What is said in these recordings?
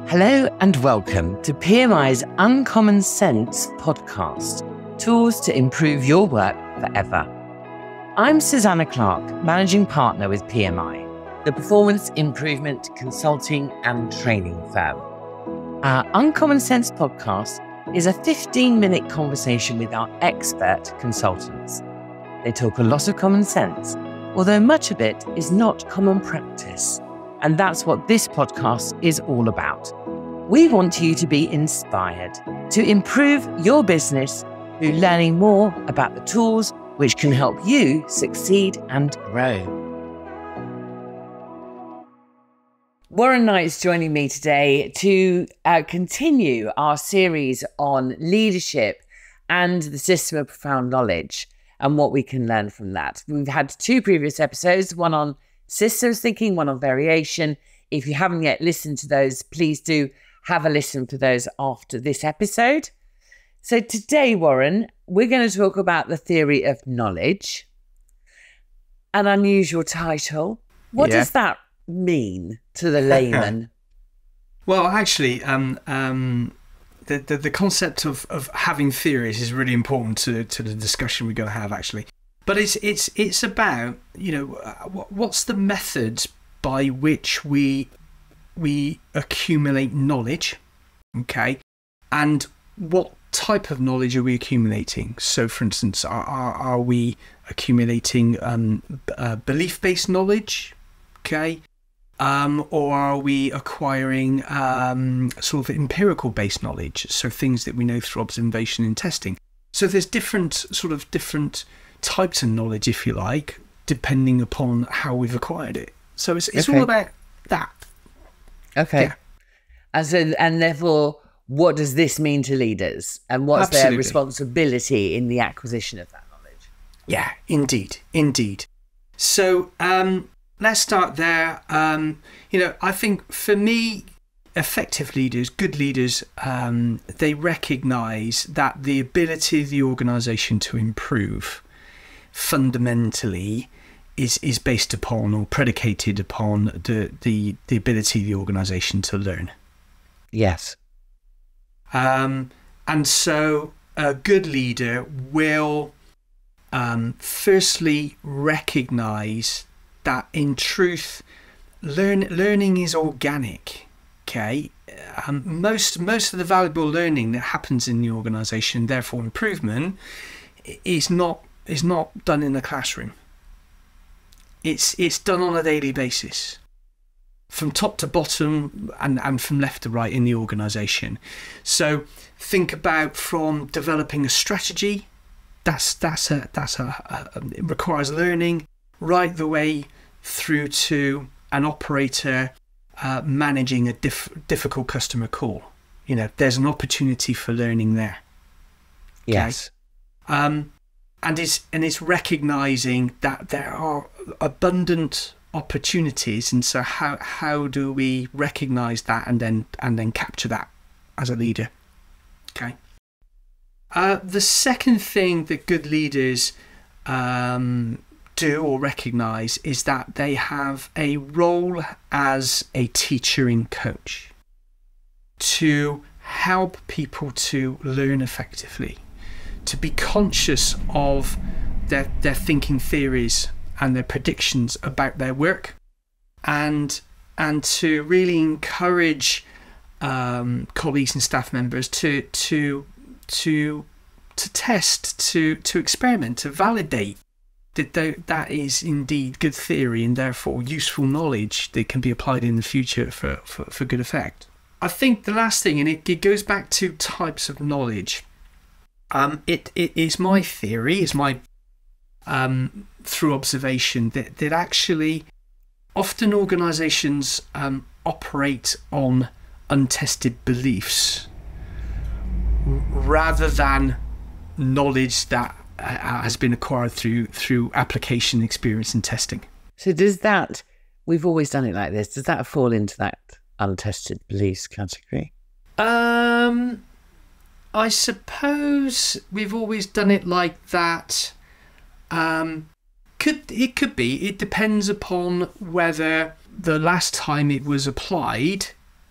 Hello and welcome to PMI's Uncommon Sense podcast, tools to improve your work forever. I'm Susanna Clark, Managing Partner with PMI, the performance improvement consulting and training firm. Our Uncommon Sense podcast is a 15-minute conversation with our expert consultants. They talk a lot of common sense, although much of it is not common practice. And that's what this podcast is all about. We want you to be inspired to improve your business through learning more about the tools which can help you succeed and grow. Warren Knight's joining me today to continue our series on leadership and the system of profound knowledge and what we can learn from that. We've had 2 previous episodes, one on systems thinking, one on variation. If you haven't yet listened to those, please do have a listen to those after this episode. So today, Warren, we're going to talk about the theory of knowledge. An unusual title. What does that mean to the layman? Well, actually, the concept of having theories is really important to the discussion we're going to have, actually. But it's about, what's the methods by which we accumulate knowledge, okay? And what type of knowledge are we accumulating? So, for instance, are we accumulating belief-based knowledge, okay? Or are we acquiring sort of empirical-based knowledge? So things that we know through observation and testing. So there's different types of knowledge, if you like, depending upon how we've acquired it. So it's all about that. Okay. Yeah. And therefore, what does this mean to leaders? And what's their responsibility in the acquisition of that knowledge? Yeah, indeed. So let's start there. I think for me, effective leaders, good leaders, they recognise that the ability of the organisation to improve fundamentally is based upon or predicated upon the ability of the organisation to learn. Yes. And so a good leader will firstly recognise that in truth, learning is organic. Okay, most of the valuable learning that happens in the organisation, therefore improvement, is not done in the classroom. It's done on a daily basis, from top to bottom and from left to right in the organisation. So think about from developing a strategy. It requires learning, right the way through to an operator managing a difficult customer call. There's an opportunity for learning there. Okay? Yes. And it's recognizing that there are abundant opportunities, and so how do we recognize that and then capture that as a leader? Okay. The second thing that good leaders do or recognize is that they have a role as a teacher and coach to help people to learn effectively, to be conscious of their thinking theories and their predictions about their work, and to really encourage colleagues and staff members to test, to experiment, to validate that is indeed good theory and therefore useful knowledge that can be applied in the future for good effect. I think the last thing, and it goes back to types of knowledge. It is my theory, is my through observation that actually often organisations operate on untested beliefs rather than knowledge that has been acquired through application, experience and testing. So does that, we've always done it like this, does that fall into that untested beliefs category? I suppose we've always done it like that. Could be. It depends upon whether the last time it was applied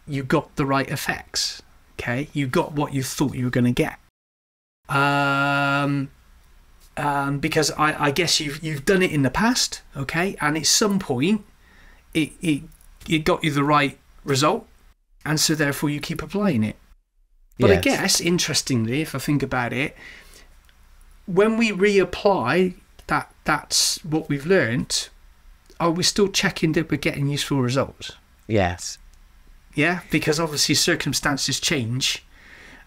you got the right effects. Okay, you got what you thought you were going to get. Because I guess you've done it in the past, okay, and at some point it got you the right result, and so therefore you keep applying it. But yes. I guess, interestingly, if I think about it, when we reapply that's what we've learned, are we still checking that we're getting useful results? Yes. Yeah, because obviously circumstances change,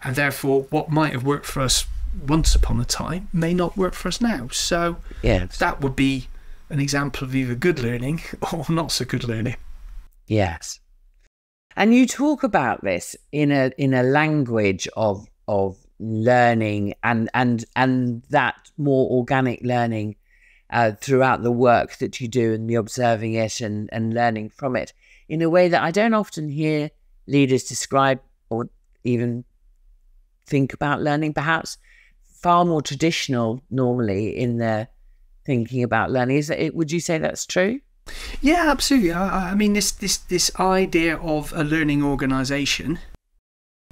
and therefore what might have worked for us once upon a time may not work for us now. So yes, that would be an example of either good learning or not so good learning. Yes. And you talk about this in a language of learning and that more organic learning throughout the work that you do and the observing it and learning from it in a way that I don't often hear leaders describe or even think about learning, perhaps far more traditional normally in their thinking about learning. Would you say that's true? Yeah, absolutely. I mean, this idea of a learning organisation,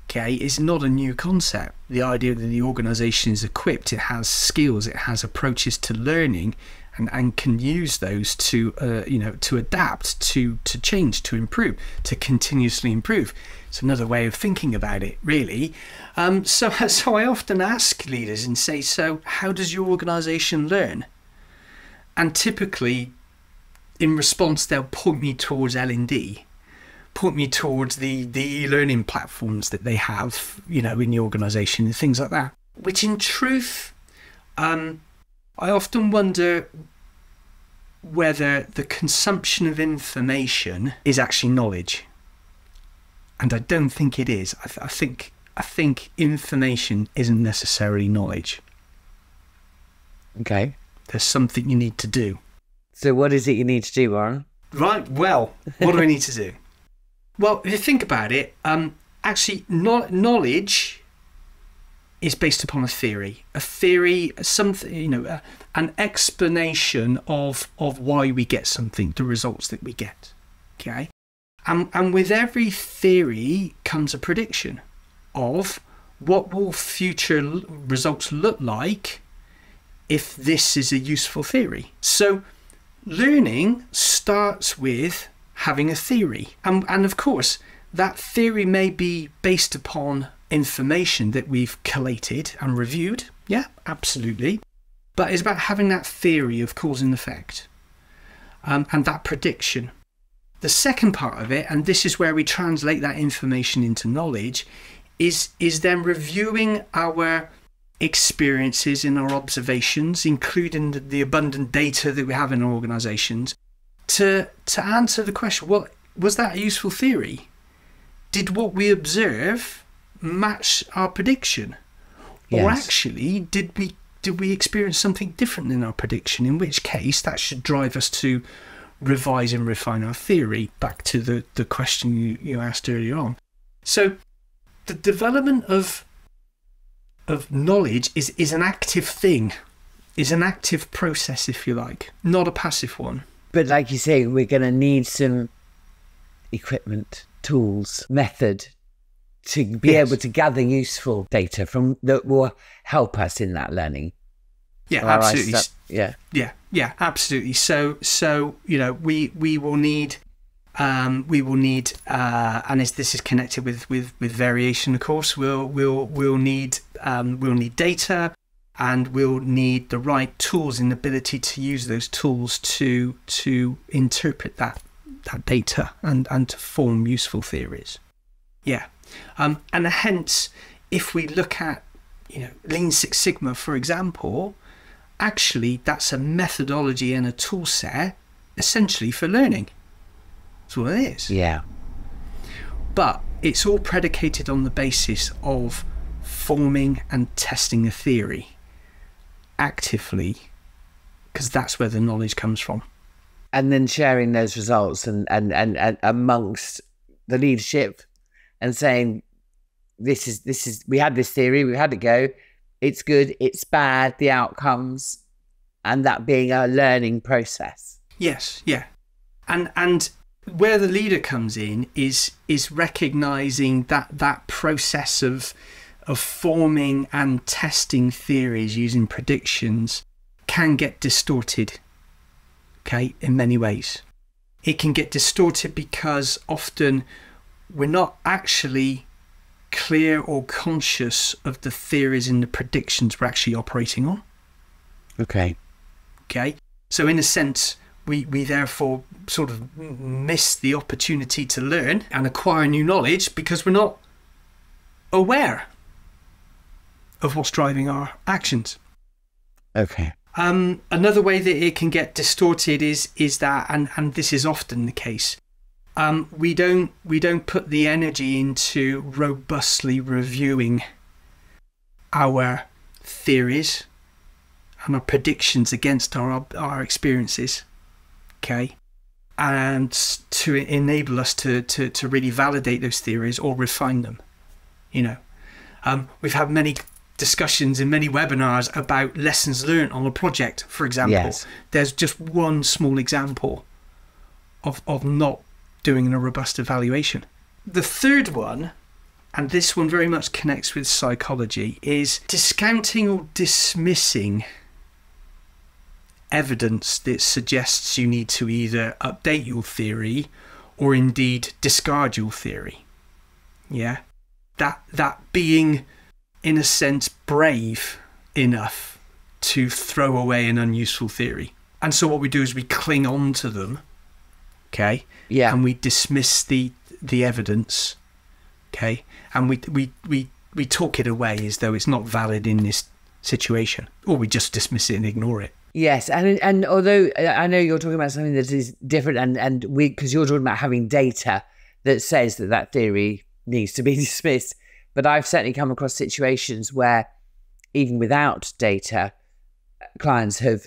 okay, is not a new concept. The idea that the organisation is equipped, it has skills, it has approaches to learning, and can use those to to adapt, to change, to improve, to continuously improve. It's another way of thinking about it, really. So I often ask leaders and say, so how does your organisation learn? And typically, in response, they'll point me towards L&D, point me towards the e-learning platforms that they have, in the organisation and things like that. Which, in truth, I often wonder whether the consumption of information is actually knowledge, and I don't think it is. I think information isn't necessarily knowledge. Okay. There's something you need to do. So what is it you need to do, Warren? Right, well, what do I need to do? Well, if you think about it, actually knowledge is based upon a theory, something, an explanation of why we get something, the results that we get, okay? And with every theory comes a prediction of what will future results look like if this is a useful theory. So learning starts with having a theory. And of course, that theory may be based upon information that we've collated and reviewed. Yeah, absolutely. But it's about having that theory of cause and effect, and that prediction. The second part of it, and this is where we translate that information into knowledge, is then reviewing our experiences in our observations, including the abundant data that we have in our organisations, to answer the question, well, was that a useful theory? Did what we observe match our prediction? Yes. Or actually, did we experience something different than our prediction, in which case that should drive us to revise and refine our theory, back to the question you asked earlier on. So the development of knowledge is an active thing, is an active process, if you like, not a passive one. But like you say, we're going to need some equipment, tools, method to be able to gather useful data from that will help us in that learning. Yeah, absolutely. Yeah, absolutely. So we will need and this is connected with variation, of course. We'll need data, and we'll need the right tools and ability to use those tools to interpret that data and to form useful theories. Yeah, and hence, if we look at Lean Six Sigma, for example, actually that's a methodology and a tool set essentially for learning. That's what it is. Yeah. But it's all predicated on the basis of forming and testing a theory actively, because that's where the knowledge comes from. And then sharing those results and amongst the leadership and saying, this is we had this theory, we had it go, it's good, it's bad, the outcomes, and that being a learning process. Yes, yeah. And where the leader comes in is recognizing that process of forming and testing theories using predictions can get distorted, okay, in many ways. It can get distorted because often we're not actually clear or conscious of the theories and the predictions we're actually operating on. Okay. So in a sense, we therefore sort of miss the opportunity to learn and acquire new knowledge because we're not aware of what's driving our actions. Okay. Another way that it can get distorted is that, and this is often the case, we don't put the energy into robustly reviewing our theories and our predictions against our experiences, okay, and to enable us to really validate those theories or refine them. We've had many discussions in many webinars about lessons learned on a project, for example. Yes. There's just one small example of not doing a robust evaluation. The third one, and this one very much connects with psychology, is discounting or dismissing evidence that suggests you need to either update your theory or indeed discard your theory. Yeah? That being, in a sense, brave enough to throw away an unuseful theory. And so what we do is we cling on to them, okay? Yeah. And we dismiss the evidence, okay? And we talk it away as though it's not valid in this situation, or we just dismiss it and ignore it. Yes, and although I know you're talking about something that is different, and because you're talking about having data that says that theory needs to be dismissed, but I've certainly come across situations where even without data, clients have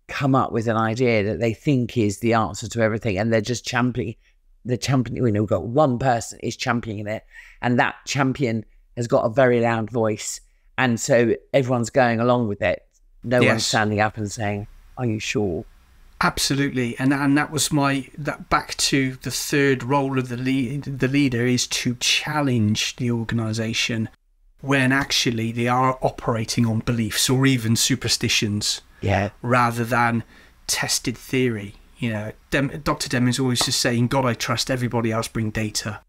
come up with an idea that they think is the answer to everything, and they're just championing. We've got one person is championing it, and that champion has got a very loud voice, and so everyone's going along with it. No one's standing up and saying, "Are you sure?" Absolutely, and that was that back to the third role of the leader is to challenge the organisation when actually they are operating on beliefs or even superstitions, rather than tested theory. Dr. Deming's always just saying, "God, I trust everybody else. Bring data."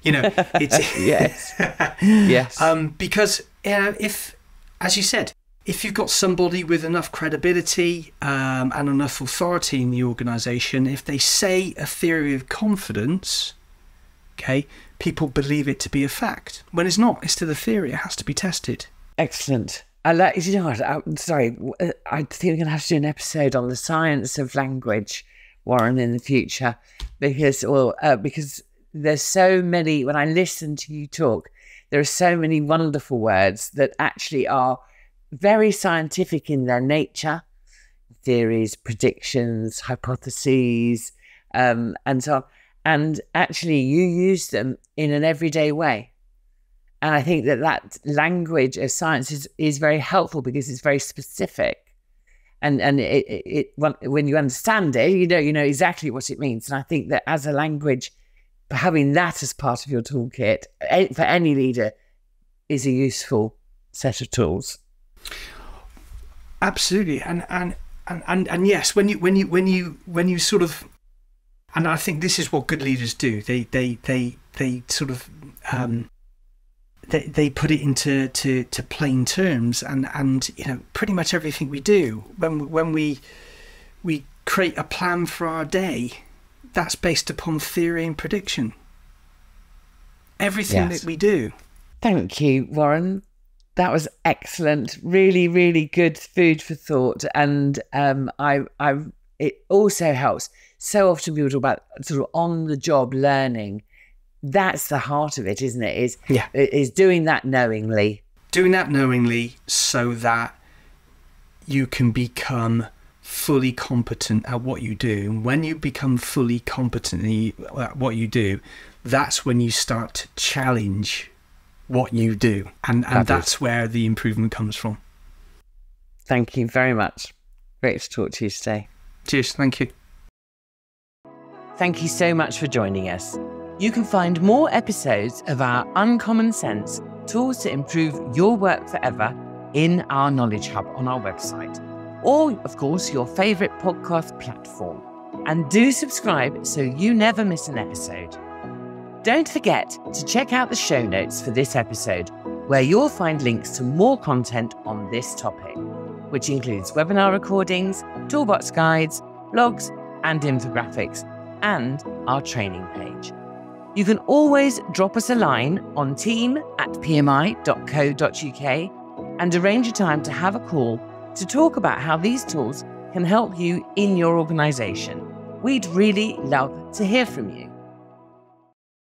It's yes. Because if, as you said, if you've got somebody with enough credibility and enough authority in the organisation, if they say a theory of confidence, okay, people believe it to be a fact. When it's not, it's still a theory. It has to be tested. Excellent. I'm sorry, I think we're going to have to do an episode on the science of language, Warren, in the future, because there's so many, when I listen to you talk, there are so many wonderful words that actually are very scientific in their nature, theories, predictions, hypotheses, and so on. And actually you use them in an everyday way. And I think that language of science is very helpful because it's very specific. And when you understand it, you know exactly what it means. And I think that as a language, having that as part of your toolkit for any leader is a useful set of tools. Absolutely, and yes, when you sort of, and I think this is what good leaders do. They sort of they put it into plain terms, and pretty much everything we do when we create a plan for our day, that's based upon theory and prediction. Everything that we do. Thank you, Warren. That was excellent. Really, really good food for thought. And it also helps. So often people talk about sort of on-the-job learning. That's the heart of it, isn't it? Is doing that knowingly. Doing that knowingly so that you can become fully competent at what you do. And when you become fully competent at what you do, that's when you start to challenge what you do, and that's where the improvement comes from. Thank you very much. Great to talk to you today. Cheers. Thank you. thank you so much for joining us. You can find more episodes of our Uncommon Sense Tools to Improve Your Work Forever in our Knowledge Hub on our website, or, of course, your favourite podcast platform. And do subscribe so you never miss an episode. Don't forget to check out the show notes for this episode, where you'll find links to more content on this topic, which includes webinar recordings, toolbox guides, blogs, and infographics, and our training page. You can always drop us a line on team@pmi.co.uk and arrange a time to have a call to talk about how these tools can help you in your organisation. We'd really love to hear from you.